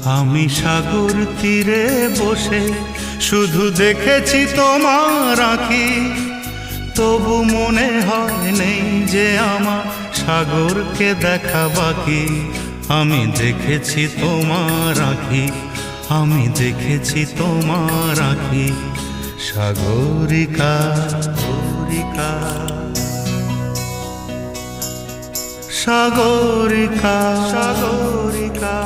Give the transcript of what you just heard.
আমি সাগর তীরে বসে শুধু দেখেছি তোমার আঁখি, তবু মনে হয় নেই যে আমার সাগরকে দেখা বাকি। আমি দেখেছি তোমার আঁখি, আমি দেখেছি তোমার আঁখি, সাগরিকা সাগরিকা সাগরিকা সাগরিকা।